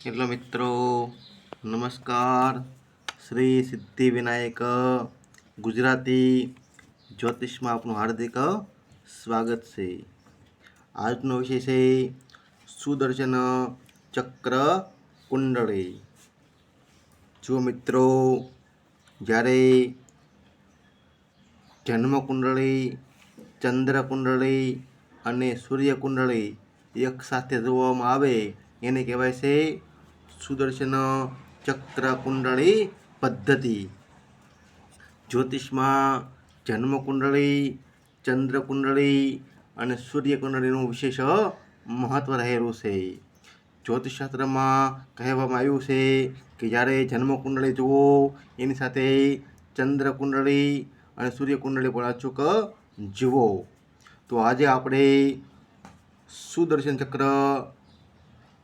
Hello મિત્રો, નમસ્કાર. શ્રી સિદ્ધિવિનાયક ગુજરાતી જ્યોતિષમાં આપનું હાર્દિક સ્વાગત છે. આજનો વિષય છે સુદર્શન ચક્ર કુંડળી. જો મિત્રો, જ્યારે જન્મ કુંડળી, ચંદ્ર કુંડળી અને સૂર્ય કુંડળી એક સાથે જોવામાં આવે એને કહેવાય છે સુદર્શન ચક્ર કુંડળી પદ્ધતિ. જ્યોતિષમાં જન્મ કુંડળી, ચંદ્ર કુંડળી અને સૂર્ય કુંડળીનું વિશેષ મહત્ત્વ રહેલું છે. જ્યોતિષશાસ્ત્રમાં કહેવામાં આવ્યું છે કે જ્યારે જન્મ કુંડળી જુઓ એની સાથે ચંદ્ર કુંડળી અને સૂર્ય કુંડળી પણ અચૂક જુઓ. તો આજે આપણે સુદર્શન ચક્ર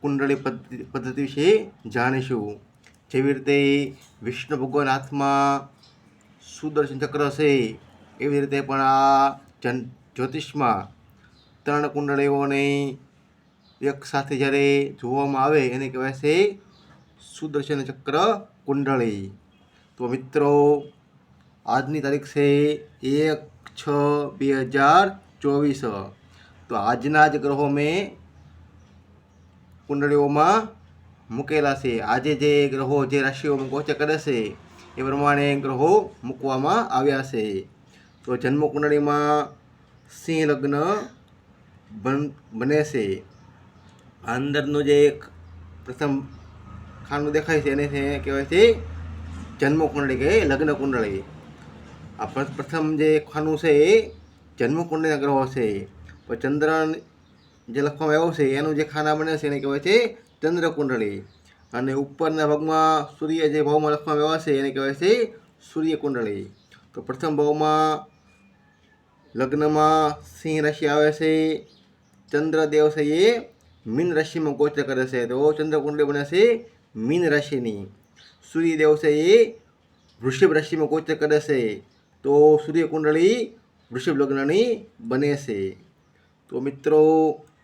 કુંડળી પદ્ધતિ વિશે જાણીશું. જેવી રીતે વિષ્ણુ ભગવાન હાથમાં સુદર્શન ચક્ર છે એવી રીતે પણ આ જ્યોતિષમાં ત્રણ કુંડળીઓને એક સાથે જ્યારે જોવામાં આવે એને કહેવાય છે સુદર્શન ચક્ર કુંડળી. તો મિત્રો, આજની તારીખ છે 1/6/2024. તો આજના જ ગ્રહો મેં કુંડળીઓમાં મૂકેલા છે. આજે જે ગ્રહો જે રાશિઓમાં ગોચર કરે છે એ પ્રમાણે ગ્રહો મૂકવામાં આવ્યા છે. તો જન્મ કુંડળીમાં સિંહ લગ્ન બને છે. અંદરનું જે પ્રથમ ખાનું દેખાય છે એને કહેવાય છે જન્મ કુંડળી કે લગ્ન કુંડળી. આ પ્રથમ જે ખાનું છે એ જન્મ કુંડળીના ગ્રહો છે. પણ ચંદ્ર જે લખવામાં આવ્યો છે એનું જે ખાના બને છે એને કહેવાય છે ચંદ્ર કુંડળી. અને ઉપરના ભાગમાં સૂર્ય જે ભાવમાં લખવામાં આવ્યા છે એને કહેવાય છે સૂર્ય કુંડળી. તો પ્રથમ ભાવમાં લગ્નમાં સિંહ રાશિ આવે છે. ચંદ્રદેવ છે એ મીન રાશિમાં ગોચર કરે છે, તો ચંદ્ર કુંડળી બને છે મીન રાશિની. સૂર્યદેવ છે એ વૃષભ રાશિમાં ગોચર કરે છે, તો સૂર્ય કુંડળી વૃષભ લગ્નની બને છે. તો મિત્રો,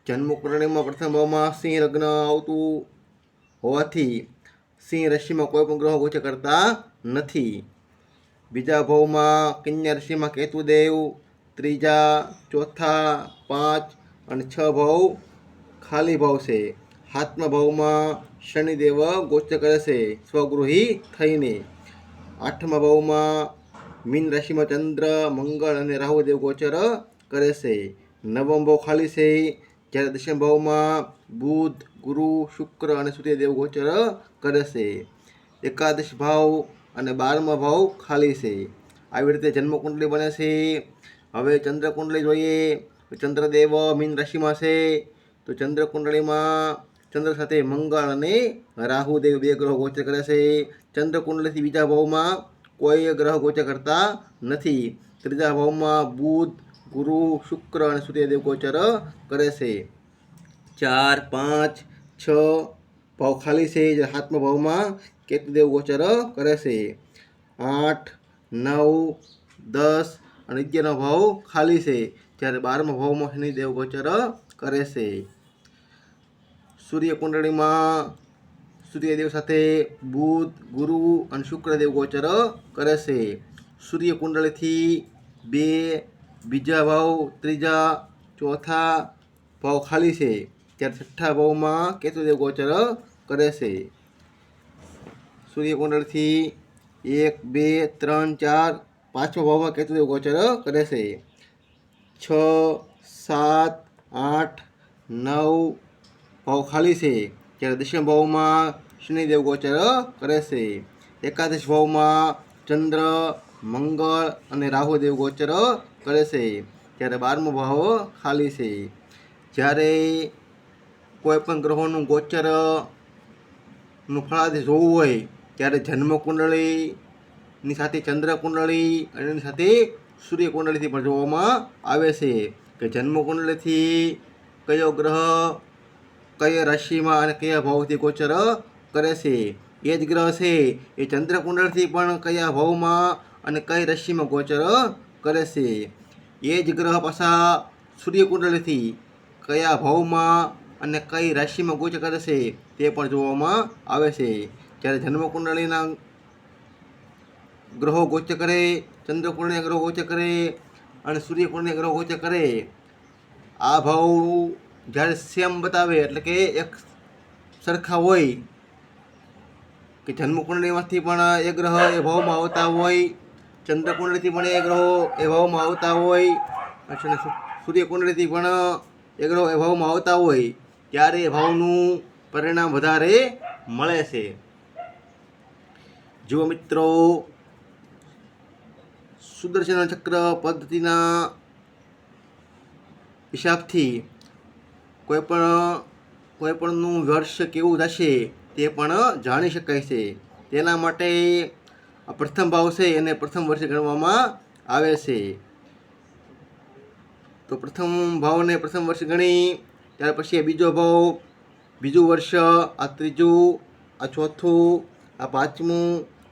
જન્મ કુંડળીમાં પ્રથમ ભાવમાં સિંહ લગ્ન આવતું હોવાથી સિંહ રાશિમાં કોઈ પણ ગ્રહો ગોચર કરતા નથી. બીજા ભાવમાં કન્યા રાશિમાં કેતુદેવ, ત્રીજા, ચોથા, 5 અને 6 ભાવ ખાલી ભાવ છે. 7મા ભાવમાં શનિદેવ ગોચર કરે છે સ્વગૃહી થઈને. 8મા ભાવમાં મીન રાશિમાં ચંદ્ર, મંગળ અને રાહુદેવ ગોચર કરે છે. 9મો ભાવ ખાલી છે, જ્યારે 10મા ભાવમાં બુધ, ગુરુ, શુક્ર અને સૂર્યદેવ ગોચર કરે છે. 11 ભાવ અને 12મા ભાવ ખાલી છે. આવી રીતે જન્મ કુંડળી બને છે. હવે ચંદ્ર કુંડળી જોઈએ. ચંદ્રદેવ મીન રાશિમાં છે, તો ચંદ્ર કુંડળીમાં ચંદ્ર સાથે મંગળ અને રાહુદેવ 2 ગ્રહો ગોચર કરે છે. ચંદ્ર કુંડળીથી બીજા ભાવમાં કોઈ ગ્રહ ગોચર કરતા નથી. ત્રીજા ભાવમાં બુધ, ગુરુ, શુક્ર અને સૂર્યદેવ ગોચર કરે છે. 4, 5, 6 ભાવ ખાલી છે, જે 7મા ભાવમાં કેતુદેવ ગોચર કરે છે. 8, 9, 10 અને 11મો ભાવ ખાલી છે, જ્યારે 12મા ભાવમાં શનિદેવ ગોચર કરે છે. સૂર્ય કુંડળીમાં સૂર્યદેવ સાથે બુધ, ગુરુ અને શુક્રદેવ ગોચર કરે છે. સૂર્ય કુંડળીથી 2, બીજા ભાવ, ત્રીજા, ચોથા ભાવ ખાલી છે, ત્યારે 6ઠ્ઠા ભાવમાં કેતુદેવ ગોચર કરે છે. સૂર્ય કુંડળીથી 1, 2, 3, 4, 5મા ભાવમાં કેતુદેવ ગોચર કરે છે. 6, 7, 8, 9 ભાવ ખાલી છે, જ્યારે 10મા ભાવમાં શનિદેવ ગોચર કરે છે. 11 ભાવમાં ચંદ્ર, મંગળ અને રાહુદેવ ગોચર કરે છે, ત્યારે 12મો ભાવ ખાલી છે. જ્યારે કોઈ પણ ગ્રહોનું ગોચરનું ફળાદેશ જોવું હોય ત્યારે જન્મ કુંડળીની સાથે ચંદ્ર કુંડળી અને એની સાથે સૂર્ય કુંડળીથી પણ જોવામાં આવે છે કે જન્મ કુંડળીથી કયો ગ્રહ કઈ રાશિમાં અને કયા ભાવથી ગોચર કરે છે. એ જ ગ્રહ છે એ ચંદ્ર કુંડળથી પણ કયા ભાવમાં અને કઈ રાશિમાં ગોચર કરે છે. એ જ ગ્રહ પાછા સૂર્ય કુંડળીથી કયા ભાવમાં અને કઈ રાશિમાં ગોચર કરે છે તે પણ જોવામાં આવે છે. જ્યારે જન્મકુંડળીના ગ્રહો ગોચર કરે, ચંદ્રકુંડળીના ગ્રહો ગોચર કરે અને સૂર્યકુંડળીના ગ્રહો ગોચર કરે, આ ભાવ જ્યારે સેમ બતાવે એટલે કે એક સરખા હોય કે જન્મકુંડળીમાંથી પણ એ ગ્રહ એ ભાવમાં આવતા હોય, ચંદ્રકુંડળીથી પણ એ ગ્રહો એ ભાવમાં આવતા હોય અને સૂર્યકુંડળીથી પણ એ ગ્રહો એ ભાવમાં આવતા હોય ત્યારે એ ભાવનું પરિણામ વધારે મળે છે. જો મિત્રો સુદર્શન ચક્ર પદ્ધતિના હિસાબથી કોઈ પણનું વર્ષ કેવું થશે તે પણ જાણી શકાય છે. તેના માટે પ્રથમ ભાવ છે એને પ્રથમ વર્ષે ગણવામાં આવે છે. તો પ્રથમ ભાવને પ્રથમ વર્ષ ગણી ત્યાર પછી બીજો ભાવ, બીજું વર્ષ, આ ત્રીજું, આ ચોથું, આ પાંચમું,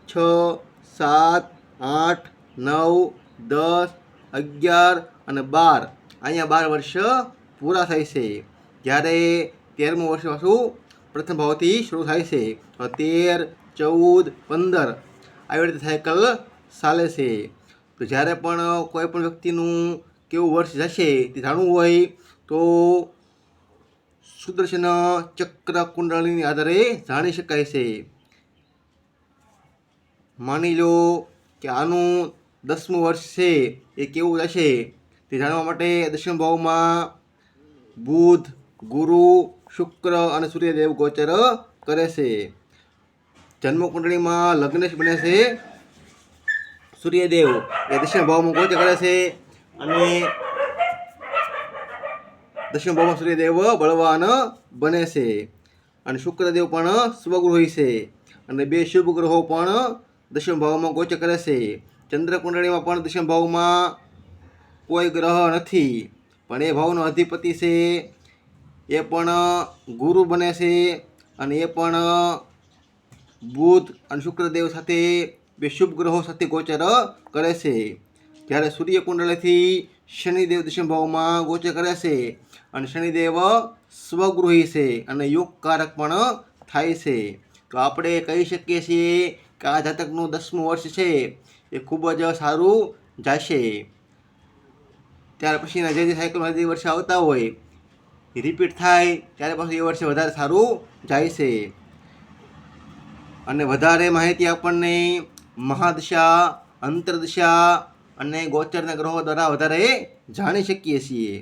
6, 7, 8, 9, 10, 11 અને 12, અહીંયા 12 વર્ષ પૂરા થાય છે. જ્યારે 13મું વર્ષ પાછું પ્રથમ ભાવથી શરૂ થાય છે. 13, 14, 15 આવી રીતે સાયકલ ચાલે છે. તો જ્યારે પણ કોઈ પણ વ્યક્તિનું કેવું વર્ષ જશે તે જાણવું હોય તો સુદર્શન ચક્ર કુંડળીની આધારે જાણી શકાય છે. માની લો કે આનું 10મું વર્ષ છે એ કેવું જશે તે જાણવા માટે દશમ ભાવમાં બુધ, ગુરુ, શુક્ર અને સૂર્યદેવ ગોચર કરે છે. જન્મકુંડળીમાં લગ્નેશ બને છે સૂર્યદેવ, એ દશમ ભાવમાં ગોચર કરે છે અને દશમ ભાવમાં સૂર્યદેવ બળવાન બને છે અને શુક્રદેવ પણ સ્વગૃહી છે અને બે શુભ ગ્રહો પણ દશમ ભાવમાં ગોચર કરે છે. ચંદ્રકુંડળીમાં પણ દશમ ભાવમાં કોઈ ગ્રહ નથી પણ એ ભાવનો અધિપતિ છે એ પણ ગુરુ બને છે અને એ પણ બુધ અને શુક્રદેવ સાથે બે શુભ ગ્રહો સાથે ગોચર કરે છે. જ્યારે સૂર્યકુંડળીથી શનિદેવ દશમ ભાવમાં ગોચર કરે છે અને શનિદેવ સ્વગૃહી છે અને યોગકારક પણ થાય છે. તો આપણે કહી શકીએ છીએ કે આ જાતકનું 10મું વર્ષ છે એ ખૂબ જ સારું જશે. ત્યાર પછીના જે સાયકલમાં જે વર્ષે આવતા હોય એ રિપીટ થાય ત્યારે પાછું એ વર્ષે વધારે સારું જાય છે. અને વધારે માહિતી આપણને મહાદશા, અંતરદશા અને ગોચરના ગ્રહો દ્વારા વધારે જાણી શકીએ છીએ.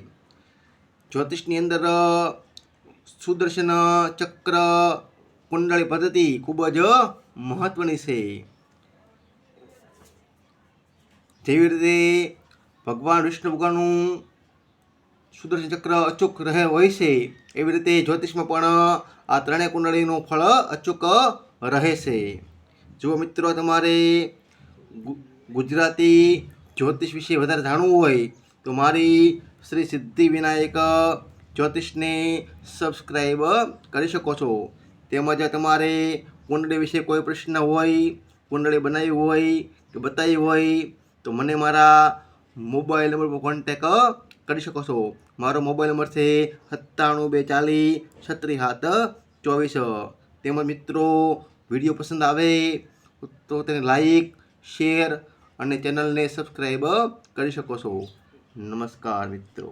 જ્યોતિષની અંદર સુદર્શન ચક્ર કુંડળી પદ્ધતિ ખૂબ જ મહત્વની છે. જેવી રીતે ભગવાન વિષ્ણુ ભગવાનનું સુદર્શન ચક્ર અચૂક રહે હોય છે એવી રીતે જ્યોતિષમાં પણ આ ત્રણેય કુંડળીનું ફળ અચૂક રહે છે. જો મિત્રો તમારે ગુજરાતી જ્યોતિષ વિશે વધારે જાણવું હોય તો મારી શ્રી સિદ્ધિ વિનાયક જ્યોતિષને સબસ્ક્રાઈબ કરી શકો છો. તેમજ તમારે કુંડળી વિશે કોઈ પ્રશ્ન હોય, કુંડળી બનાવી હોય કે બતાવી હોય તો મને મારા મોબાઈલ નંબર પર કોન્ટેક કરી શકો છો. મારો મોબાઈલ નંબર છે 9724363724. તેમજ મિત્રો વિડીયો પસંદ આવે તો તેને લાઈક, શેર અને ચેનલને સબસ્ક્રાઈબ કરી શકો છો. નમસ્કાર મિત્રો.